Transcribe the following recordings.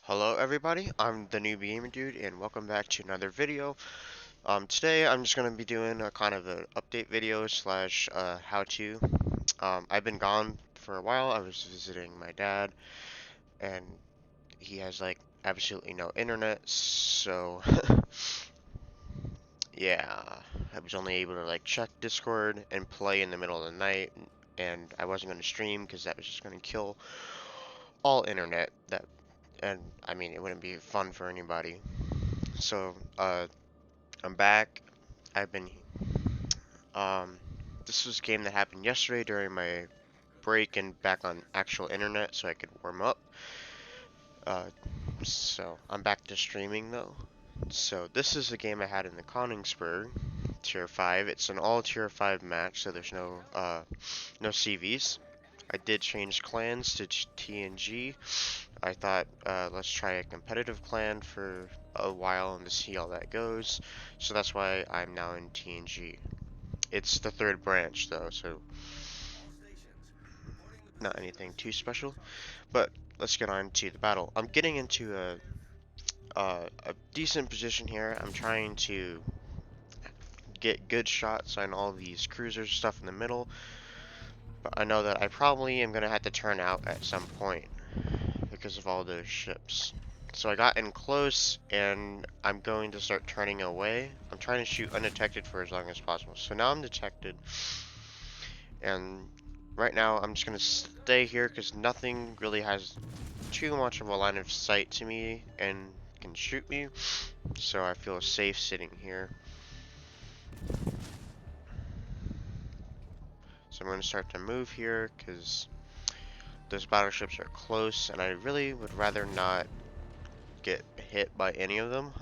Hello everybody, I'm the Newbie Gamer Dude and welcome back to another video. Today I'm just going to be doing a kind of an update video slash how to. I've been gone for a while. I was visiting my dad and he has like absolutely no internet, so yeah, I was only able to like check Discord and play in the middle of the night, and I wasn't going to stream because that was just going to kill all internet. And I mean, it wouldn't be fun for anybody. So, I'm back. I've been, um, this was a game that happened yesterday during my break and back on actual internet so I could warm up. Uh, so I'm back to streaming though. So this is a game I had in the Konigsberg, Tier 5. It's an all Tier 5 match, so there's no CVs. I did change clans to TNG. I thought, let's try a competitive clan for a while and to see how that goes. So that's why I'm now in TNG. It's the third branch though, so not anything too special. But let's get on to the battle. I'm getting into a decent position here. I'm trying to get good shots on all these cruisers stuff in the middle. But I know that I probably am going to have to turn out at some point because of all those ships. So I got in close and I'm going to start turning away. I'm trying to shoot undetected for as long as possible. So now I'm detected. And right now I'm just going to stay here because nothing really has too much of a line of sight to me and can shoot me. So I feel safe sitting here. So I'm going to start to move here because those battleships are close and I really would rather not get hit by any of them.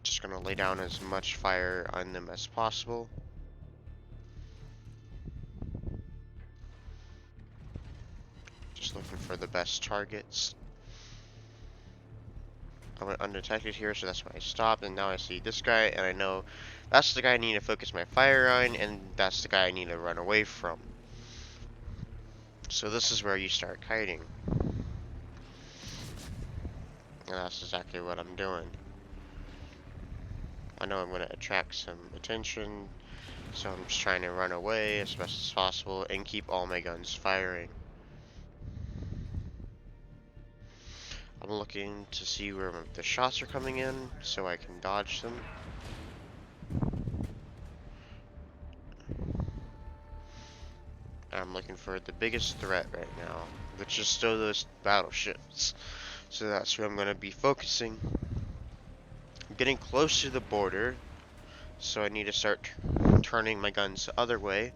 Just gonna lay down as much fire on them as possible. Just looking for the best targets. I went undetected here, so that's why I stopped, and now I see this guy, and I know that's the guy I need to focus my fire on, and that's the guy I need to run away from. So this is where you start kiting. And that's exactly what I'm doing. I know I'm going to attract some attention, so I'm just trying to run away as best as possible and keep all my guns firing. I'm looking to see where the shots are coming in so I can dodge them. I'm looking for the biggest threat right now, which is still those battleships. So that's where I'm going to be focusing. I'm getting close to the border, so I need to start turning my guns the other way.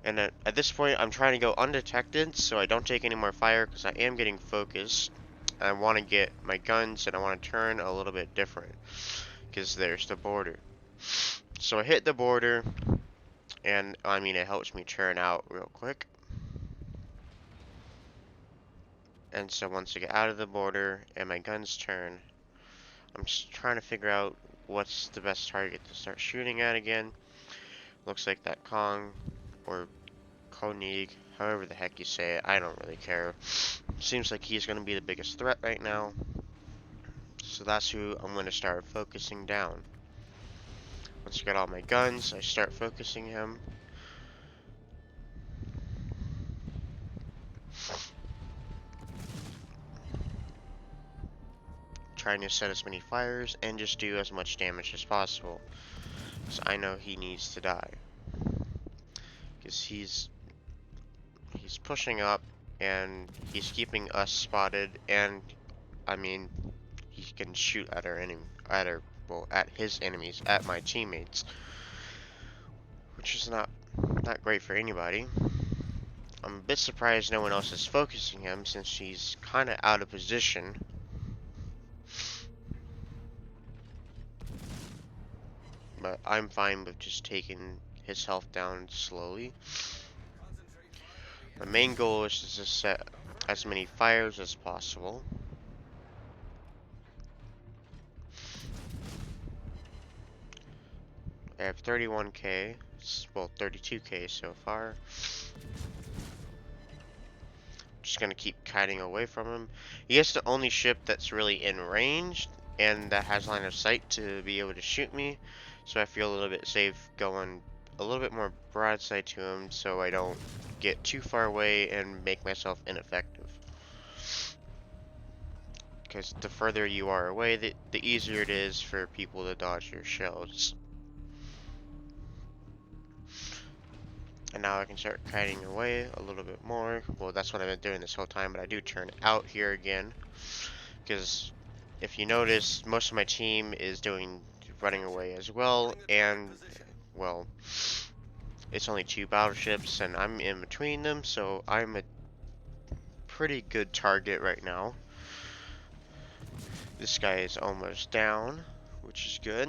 And at this point, I'm trying to go undetected so I don't take any more fire because I am getting focused. I want to get my guns and I want to turn a little bit different because there's the border. So I hit the border, and I mean it helps me turn out real quick. And so once I get out of the border and my guns turn, I'm just trying to figure out what's the best target to start shooting at again. Looks like that Kong or Konig, however the heck you say it, I don't really care. Seems like he's going to be the biggest threat right now. So that's who I'm going to start focusing down. Once I get all my guns, I start focusing him. Trying to set as many fires and just do as much damage as possible. So I know he needs to die. Because he's pushing up and he's keeping us spotted, and I mean he can shoot at our enemy, at his enemies, at my teammates, which is not great for anybody. I'm a bit surprised no one else is focusing him since he's kind of out of position. But I'm fine with just taking his health down slowly. My main goal is to just set as many fires as possible. I have 31k, well 32k so far. just gonna keep kiting away from him. He is the only ship that's really in range and that has line of sight to be able to shoot me, so I feel a little bit safe going a little bit more broadside to him so I don't get too far away and make myself ineffective. Because the further you are away, the easier it is for people to dodge your shells. And now I can start kiting away a little bit more. Well, that's what I've been doing this whole time, but I do turn out here again. Because if you notice, most of my team is running away as well, and, well, it's only 2 battleships, and I'm in between them, so I'm a pretty good target right now. This guy is almost down, which is good.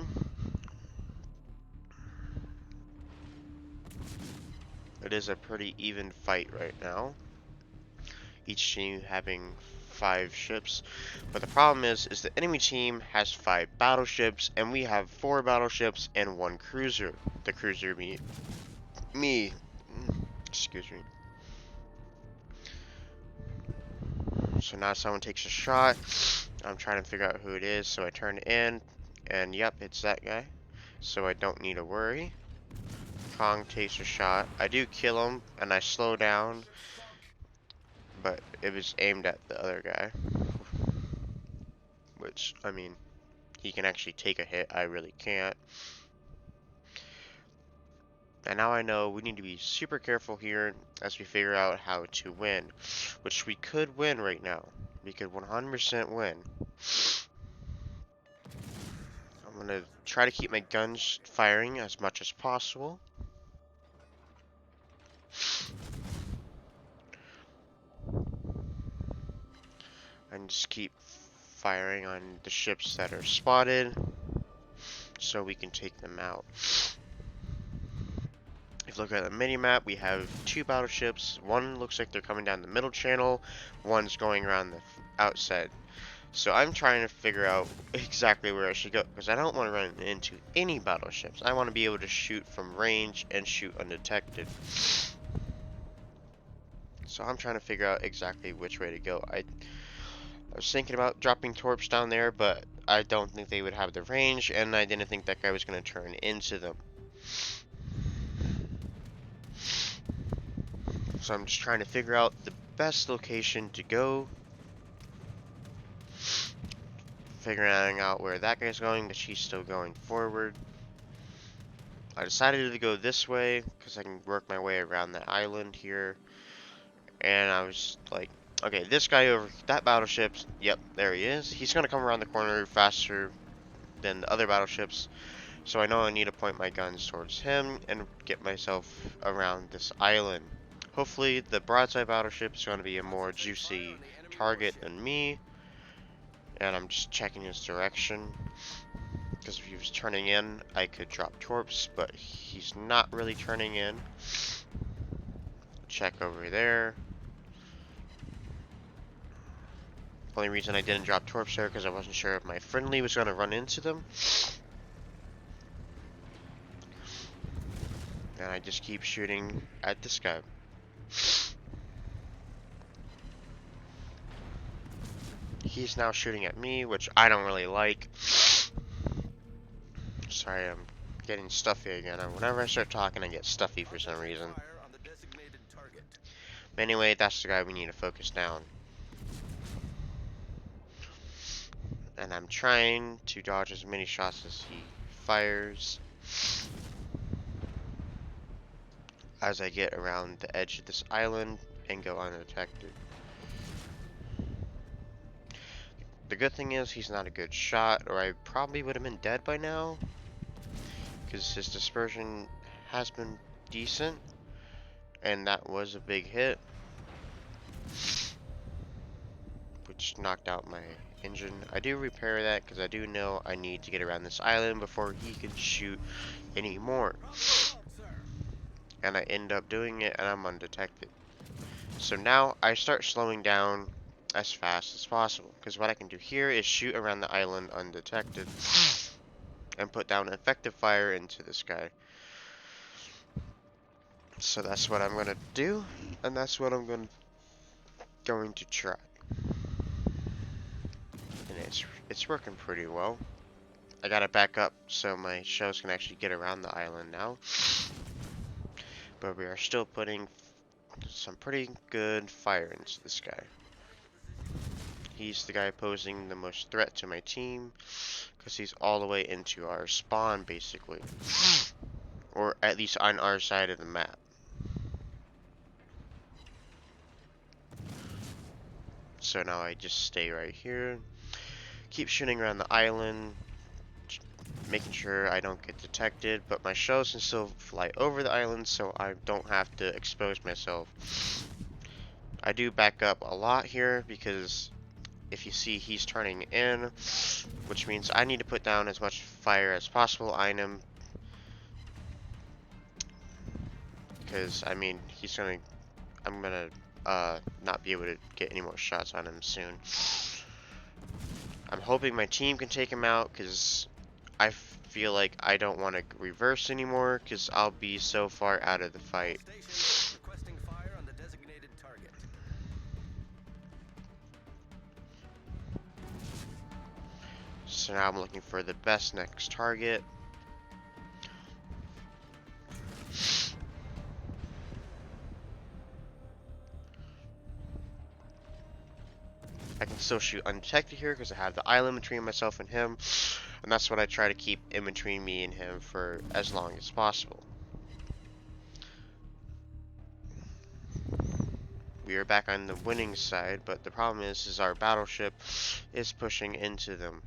It is a pretty even fight right now. Each team having 5 ships, but the problem is the enemy team has 5 battleships, and we have 4 battleships and 1 cruiser. The cruiser me, excuse me. So now someone takes a shot. I'm trying to figure out who it is, so I turn in, and yep, it's that guy. So I don't need to worry. Kong takes a shot. I do kill him, and I slow down, but it was aimed at the other guy. Which, I mean, he can actually take a hit. I really can't. And now I know we need to be super careful here as we figure out how to win. Which we could win right now. We could 100% win. I'm going to try to keep my guns firing as much as possible. And just keep firing on the ships that are spotted so we can take them out. If you look at the mini-map, we have 2 battleships. One looks like they're coming down the middle channel, one's going around the outside. So I'm trying to figure out exactly where I should go, because I don't want to run into any battleships. I want to be able to shoot from range and shoot undetected. So I'm trying to figure out exactly which way to go. I was thinking about dropping torps down there, but I don't think they would have the range, and I didn't think that guy was going to turn into them. So I'm just trying to figure out the best location to go. Figuring out where that guy's going, that she's still going forward. I decided to go this way, because I can work my way around the island here. And I was like, okay, this guy over, that battleship, yep, there he is. He's going to come around the corner faster than the other battleships. So I know I need to point my guns towards him and get myself around this island. Hopefully the broadside battleship is going to be a more juicy target than me. And I'm just checking his direction. Because if he was turning in, I could drop torps, but he's not really turning in. Check over there. Only reason I didn't drop torps there because I wasn't sure if my friendly was going to run into them. And I just keep shooting at this guy. He's now shooting at me, which I don't really like. Sorry, I'm getting stuffy again. Whenever I start talking, I get stuffy for some reason. But anyway, that's the guy we need to focus down. And I'm trying to dodge as many shots as he fires. As I get around the edge of this island and go undetected. The good thing is he's not a good shot, or I probably would have been dead by now. Because his dispersion has been decent. And that was a big hit. Which knocked out my engine. I do repair that because I do know I need to get around this island before he can shoot anymore. And I end up doing it and I'm undetected. So now I start slowing down as fast as possible. Because what I can do here is shoot around the island undetected. And put down effective fire into this guy. So that's what I'm going to do. And that's what I'm going to going to try. And it's working pretty well. I gotta back up so my shells can actually get around the island now. But we are still putting some pretty good fire into this guy. He's the guy posing the most threat to my team, because he's all the way into our spawn, basically. Or at least on our side of the map. So now I just stay right here, keep shooting around the island, making sure I don't get detected, but my shells can still fly over the island so I don't have to expose myself. I do back up a lot here because if you see, he's turning in, which means I need to put down as much fire as possible on him, because I mean I'm gonna not be able to get any more shots on him soon. I'm hoping my team can take him out, because I feel like I don't want to reverse anymore, because I'll be so far out of the fight. So now I'm looking for the best next target. I can still shoot undetected here because I have the island between myself and him, and that's what I try to keep in between me and him for as long as possible. We are back on the winning side, but the problem is our battleship is pushing into them.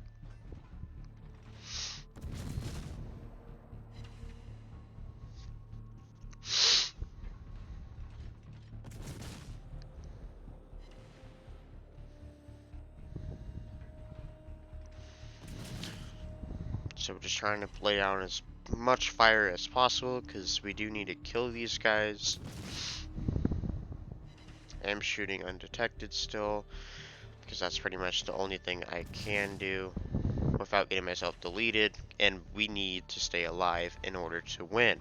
So we're just trying to lay down as much fire as possible, because we do need to kill these guys. I'm shooting undetected still, because that's pretty much the only thing I can do without getting myself deleted, and we need to stay alive in order to win.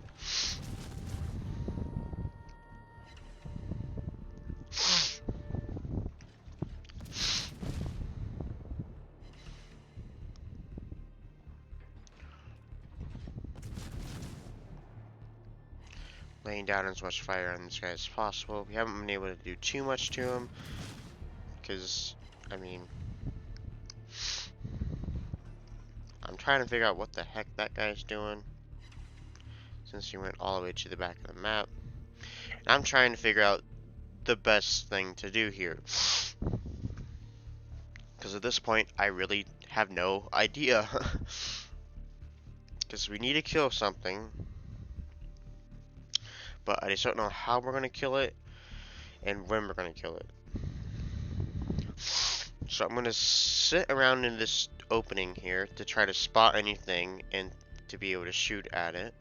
Laying down as much fire on this guy as possible. We haven't been able to do too much to him, because, I mean, I'm trying to figure out what the heck that guy's doing, since he went all the way to the back of the map. And I'm trying to figure out the best thing to do here, because at this point, I really have no idea. Because we need to kill something, but I just don't know how we're going to kill it, and when we're going to kill it. So I'm going to sit around in this opening here to try to spot anything and to be able to shoot at it.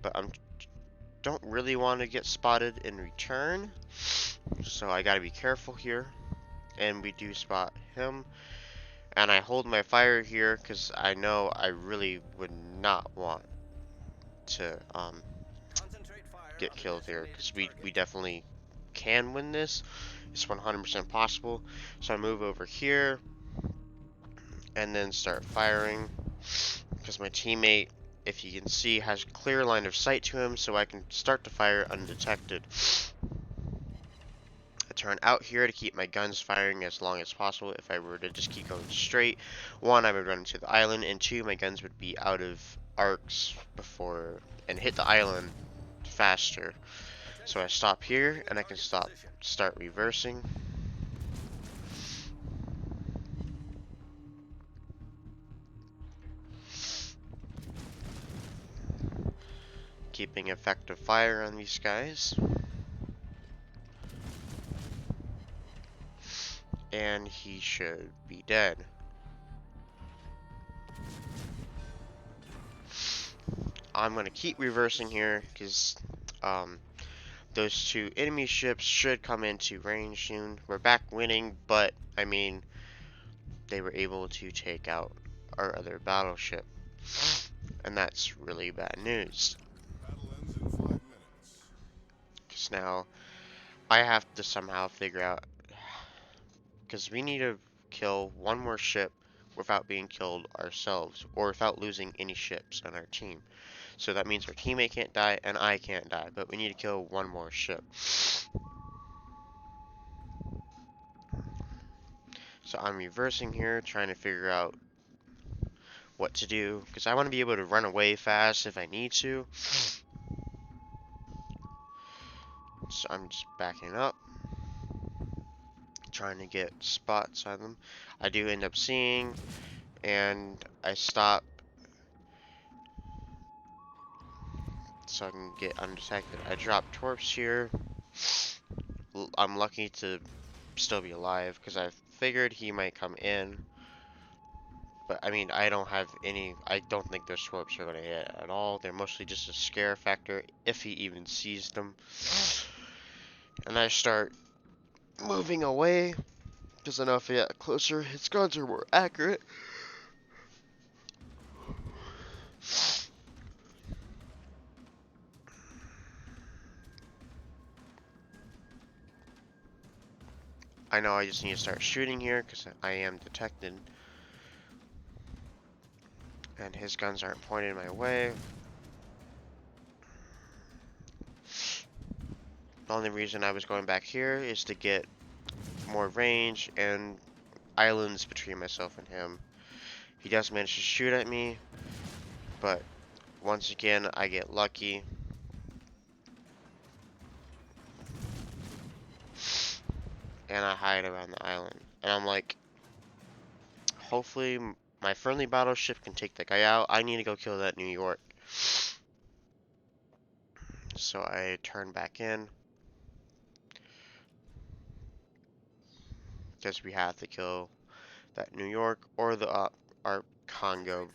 But I don't really want to get spotted in return, so I got to be careful here. And we do spot him. And I hold my fire here because I know I really would not want to get killed here, because we definitely can win this. It's 100% possible. So I move over here and then start firing, because my teammate, if you can see, has a clear line of sight to him, so I can start to fire undetected. I turn out here to keep my guns firing as long as possible. If I were to just keep going straight, one, I would run into the island, and two, my guns would be out of arcs before and hit the island faster. So I stop here, and I can start reversing. Keeping effective fire on these guys. And he should be dead. I'm going to keep reversing here, because those two enemy ships should come into range soon. We're back winning, but I mean, they were able to take out our other battleship, and that's really bad news. Because now I have to somehow figure out because we need to kill one more ship without being killed ourselves, or without losing any ships on our team. So that means our teammate can't die and I can't die, but we need to kill one more ship. So I'm reversing here, trying to figure out what to do, because I want to be able to run away fast if I need to. So I'm just backing up, trying to get spots on them. I do end up seeing, and I stop so I can get undetected. I drop torps here. I'm lucky to still be alive, because I figured he might come in. But I mean, I don't think those torps are going to hit at all. They're mostly just a scare factor, if he even sees them. And I start moving away, because I know if I get closer, his guns are more accurate. I know I just need to start shooting here, because I am detected. And his guns aren't pointed my way. The only reason I was going back here is to get more range and islands between myself and him. He does manage to shoot at me, but once again, I get lucky. And I hide around the island. And I'm like, hopefully my friendly battleship can take that guy out. I need to go kill that New York. So I turn back in, because we have to kill that New York or our Congo.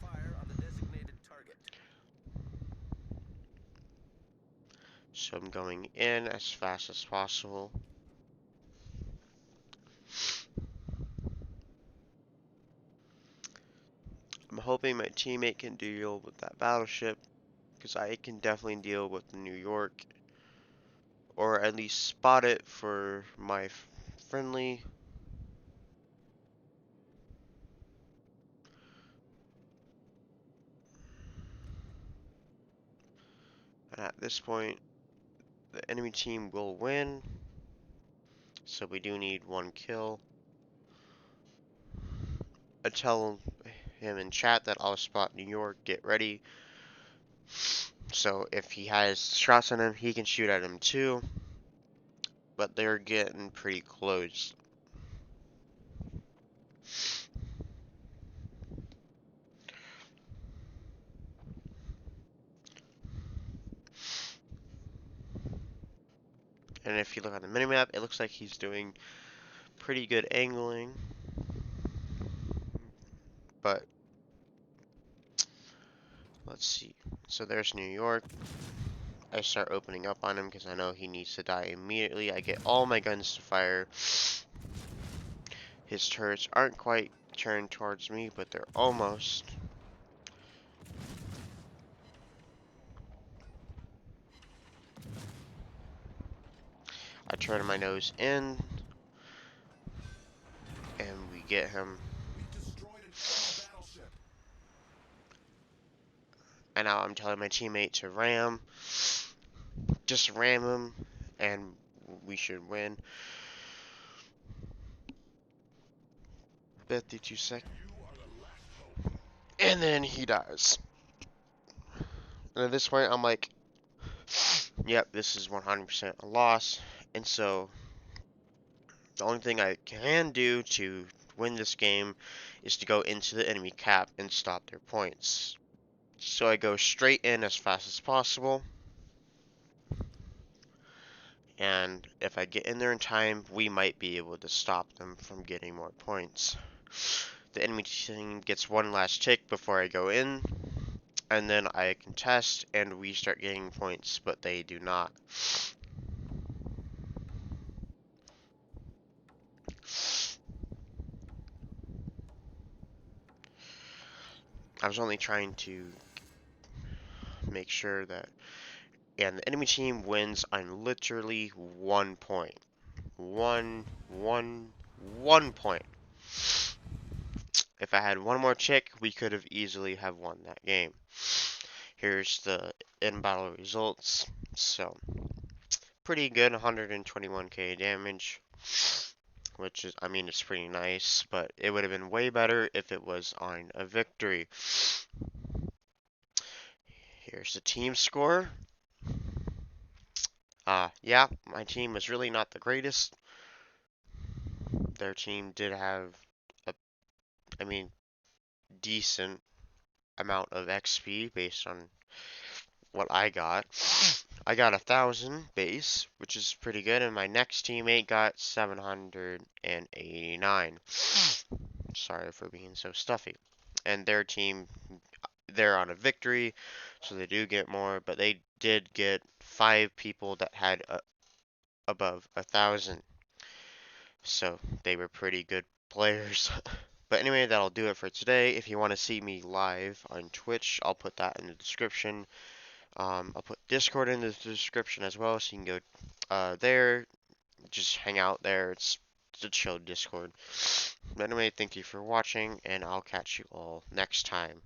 So I'm going in as fast as possible. I'm hoping my teammate can deal with that battleship, because I can definitely deal with the New York, or at least spot it for my friendly. And at this point, the enemy team will win, so we do need one kill. I tell him in chat that I'll spot New York, get ready. So if he has shots on him, he can shoot at him too. But they're getting pretty close. And if you look on the minimap, it looks like he's doing pretty good angling. But let's see. So there's New York. I start opening up on him because I know he needs to die immediately. I get all my guns to fire. His turrets aren't quite turned towards me, but they're almost. I turn my nose in, and we get him. And now I'm telling my teammate to ram. Just ram him, and we should win. 52 seconds. And then he dies. And at this point, I'm like, yep, this is 100% a loss. And so, the only thing I can do to win this game is to go into the enemy cap and stop their points. So I go straight in as fast as possible. And if I get in there in time, we might be able to stop them from getting more points. The enemy team gets one last tick before I go in, and then I contest and we start getting points, but they do not. I was only trying to make sure that, and the enemy team wins on literally 1 point. One 1 point. If I had one more chick, we could have easily have won that game. Here's the in-battle results. So, pretty good, 121k damage, which is, I mean, it's pretty nice, but it would have been way better if it was on a victory. Here's the team score. Yeah, my team was really not the greatest. Their team did have a, I mean, decent amount of XP based on what I got. I got 1,000 base, which is pretty good, and my next teammate got 789. Sorry for being so stuffy. And their team, they're on a victory, so they do get more, but they did get 5 people that had above 1,000. So they were pretty good players. But anyway, that'll do it for today. If you want to see me live on Twitch, I'll put that in the description. I'll put Discord in the description as well, so you can go there, just hang out there. It's a chill Discord. But anyway, thank you for watching, and I'll catch you all next time.